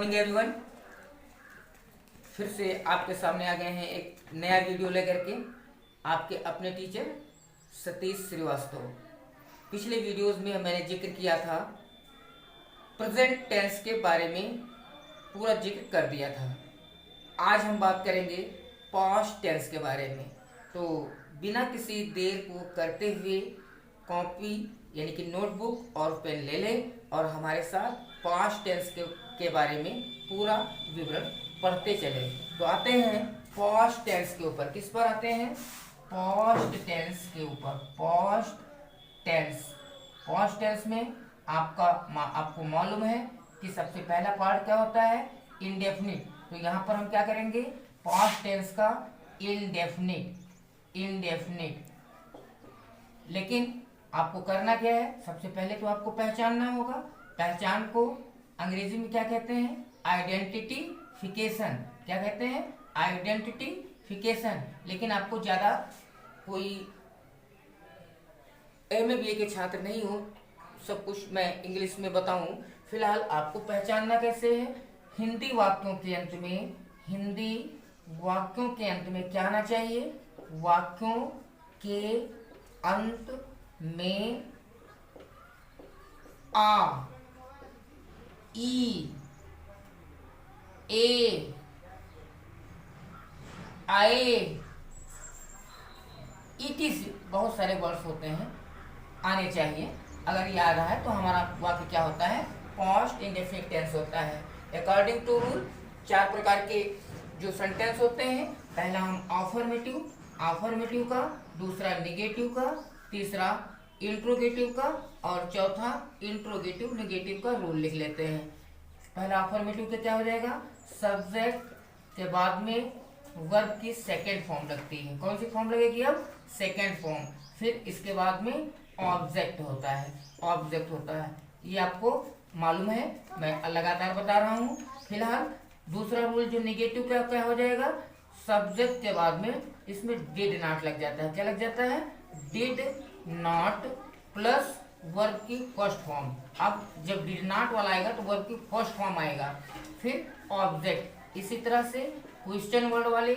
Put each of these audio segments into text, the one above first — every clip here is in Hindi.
Morning everyone. फिर से आपके सामने आ गए हैं एक नया वीडियो लेकर के। आपके अपने टीचर सतीश श्रीवास्तव। पिछले वीडियोस में मैंने जिक्र किया था, प्रेजेंट टेंस के बारे में पूरा जिक्र कर दिया था। आज हम बात करेंगे पास्ट टेंस के बारे में। तो बिना किसी देर को करते हुए कॉपी यानी कि नोटबुक और पेन ले लें और हमारे साथ पास्ट टेंस के बारे में पूरा विवरण पढ़ते चले। तो आते हैं पास्ट टेंस के ऊपर। किस पर आते हैं? पास्ट टेंस के ऊपर। पास्ट टेंस में आपको मालूम है कि सबसे पहला पार्ट क्या होता है? इंडेफिनिट। तो यहाँ पर हम क्या करेंगे? पास्ट टेंस का इंडेफिनिट। लेकिन आपको करना क्या है? सबसे पहले तो आपको पहचानना होगा। पहचान को अंग्रेजी में क्या कहते हैं? आइडेंटिफिकेशन। क्या कहते हैं? आइडेंटिफिकेशन। लेकिन आपको ज्यादा कोई MA के छात्र नहीं हो, सब कुछ मैं इंग्लिश में बताऊं। फिलहाल आपको पहचानना कैसे है? हिंदी वाक्यों के अंत में क्या आना चाहिए? वाक्यों के अंत में आ, ई, ए, आए, इटिस, बहुत सारे वर्ड्स होते हैं, आने चाहिए। अगर याद आए तो हमारा वाक्य क्या होता है? पास्ट इंडेफिनिट टेंस होता है। अकॉर्डिंग टू रूल 4 प्रकार के जो सेंटेंस होते हैं। पहला हम अफर्मेटिव का, दूसरा निगेटिव का, तीसरा इंट्रोगेटिव का और चौथा इंट्रोगेटिव नेगेटिव का रूल लिख लेते हैं। पहला अफर्मेटिव का क्या हो जाएगा? सब्जेक्ट के बाद में वर्ब की सेकेंड फॉर्म लगती है। कौन सी फॉर्म लगेगी अब? Second form. फिर इसके बाद में ऑब्जेक्ट होता है। ये आपको मालूम है, मैं लगातार बता रहा हूँ। फिलहाल दूसरा रूल जो निगेटिव का क्या हो जाएगा? सब्जेक्ट के बाद में इसमें डिड नॉट लग जाता है। क्या लग जाता है? डिड नॉट प्लस वर्ब की फर्स्ट फॉर्म। अब जब डिड नॉट वाला आएगा तो वर्ब की फर्स्ट फॉर्म आएगा, फिर ऑब्जेक्ट। इसी तरह से क्वेश्चन वर्ड वाले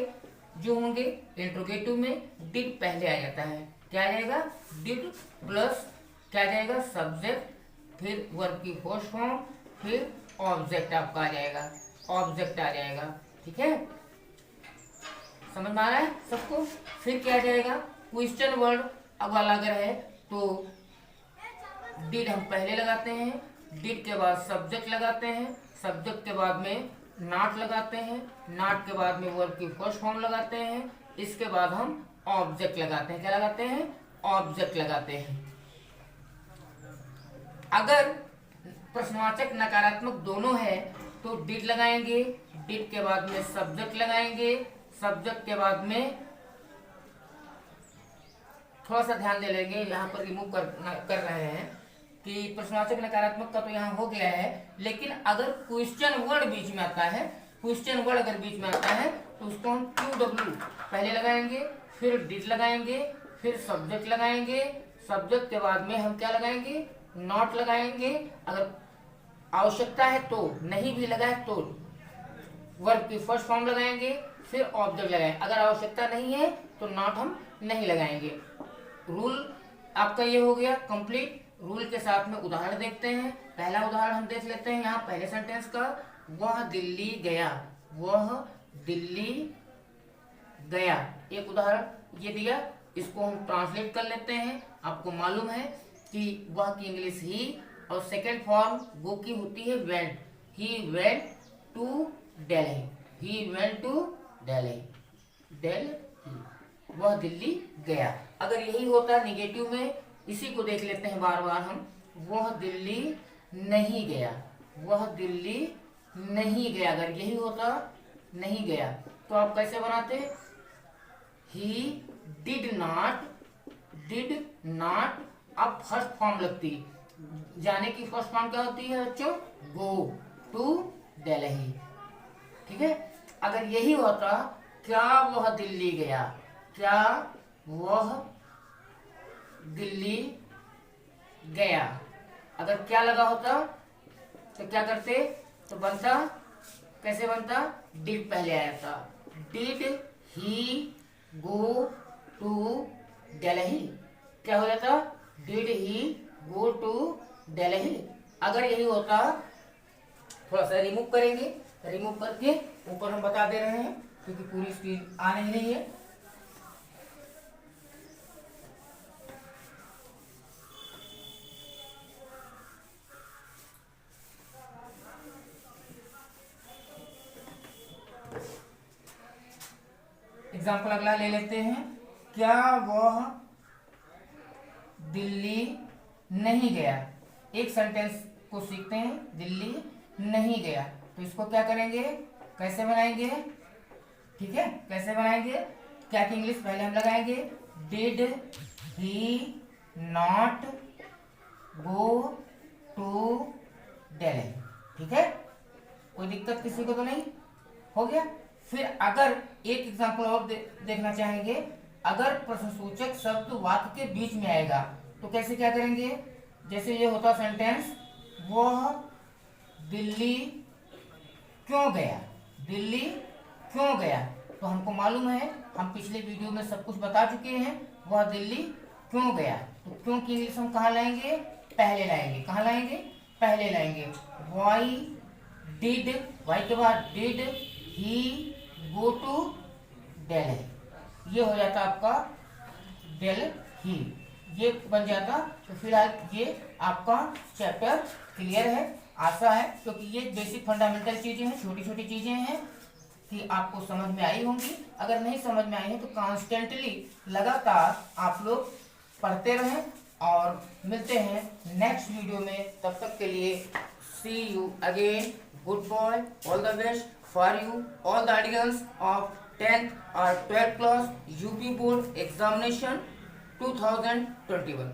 जो होंगे इंट्रोगेटिव में डिड पहले आ जाता है। क्या आ जाएगा? डिड प्लस क्या आ जाएगा? सब्जेक्ट, फिर वर्ब की फर्स्ट फॉर्म, फिर ऑब्जेक्ट आपका आ जाएगा। ठीक है, समझ में आ रहा है सबको? फिर क्या आ जाएगा? क्वेश्चन वर्ड वाला अगर है तो डिड हम पहले लगाते हैं, डिड के बाद सब्जेक्ट लगाते हैं, सब्जेक्ट के बाद में नॉट लगाते हैं, नॉट के बाद में वर्ब की फर्स्ट फॉर्म लगाते हैं, इसके बाद हम ऑब्जेक्ट लगाते हैं। क्या लगाते हैं? ऑब्जेक्ट लगाते हैं। अगर प्रश्नवाचक नकारात्मक दोनों है तो डिड लगाएंगे, डिड के बाद में सब्जेक्ट लगाएंगे, सब्जेक्ट के बाद में थोड़ा सा ध्यान दे लेंगे, यहाँ पर रिमूव कर रहे हैं कि प्रश्नवाचक नकारात्मक का तो यहाँ हो गया है। लेकिन अगर क्वेश्चन वर्ड बीच में आता है, तो उसको हम QW पहले लगाएंगे, फिर डिड लगाएंगे, फिर सब्जेक्ट लगाएंगे, सब्जेक्ट के बाद में हम क्या लगाएंगे? नॉट लगाएंगे। अगर आवश्यकता है तो, नहीं भी लगाए तो वर्ब की फर्स्ट फॉर्म लगाएंगे, फिर ऑब्जेक्ट लगाएंगे। अगर आवश्यकता नहीं है तो नॉट हम नहीं लगाएंगे। रूल आपका ये हो गया कंप्लीट। रूल के साथ में उदाहरण देखते हैं। पहला उदाहरण हम देख लेते हैं यहाँ पहले सेंटेंस का। वह दिल्ली गया। एक उदाहरण ये दिया, इसको हम ट्रांसलेट कर लेते हैं। आपको मालूम है कि वह की इंग्लिश ही और सेकेंड फॉर्म गो की होती है went. He went to Delhi. वह दिल्ली गया। अगर यही होता निगेटिव में, इसी को देख लेते हैं बार बार हम। वह दिल्ली नहीं गया। अगर यही होता नहीं गया तो आप कैसे बनाते? He did not. अब फर्स्ट फॉर्म लगती, जाने की फर्स्ट फॉर्म क्या होती है बच्चों? Go to Delhi. ठीक है, अगर यही होता क्या वह दिल्ली गया, अगर क्या लगा होता तो क्या करते? तो बनता कैसे बनता, डिड पहले आया था, did he go to Delhi, क्या हो जाता, did he go to Delhi. अगर यही होता, थोड़ा सा रिमूव करेंगे, रिमूव करके ऊपर हम बता दे रहे हैं क्योंकि पूरी स्क्रीन आ नहीं रही है। एग्जाम्पल अगला ले लेते हैं, क्या वह दिल्ली नहीं गया। एक सेंटेंस को सीखते हैं, दिल्ली नहीं गया, तो इसको क्या करेंगे, कैसे बनाएंगे, ठीक है, कैसे बनाएंगे, क्या की इंग्लिश पहले हम लगाएंगे, did he not go to Delhi, ठीक है, कोई दिक्कत किसी को तो नहीं, हो गया। फिर अगर एक एग्जांपल और देखना चाहेंगे, अगर प्रश्नसूचक शब्द वाक्य के बीच में आएगा तो कैसे क्या करेंगे, जैसे ये होता सेंटेंस, वह दिल्ली क्यों गया, दिल्ली क्यों गया, तो हमको मालूम है, हम पिछले वीडियो में सब कुछ बता चुके हैं, वह दिल्ली क्यों गया, तो क्यों की इंग्लिश हम कहाँ लाएंगे, पहले लाएंगे, कहाँ लाएंगे, पहले लाएंगे, वाई डिड, वाई के बाद did he go to Delhi, ये हो जाता आपका दिल्ली, ये बन जाता। तो फिलहाल ये आपका चैप्टर क्लियर है, आशा है, क्योंकि ये बेसिक फंडामेंटल चीजें हैं, छोटी छोटी चीजें हैं कि आपको समझ में आई होंगी। अगर नहीं समझ में आई है तो कॉन्स्टेंटली लगातार आप लोग पढ़ते रहें, और मिलते हैं नेक्स्ट वीडियो में, तब तक के लिए see you again, good bye, all the best for you all the audience of 10th or 12th class UP board examination 2021।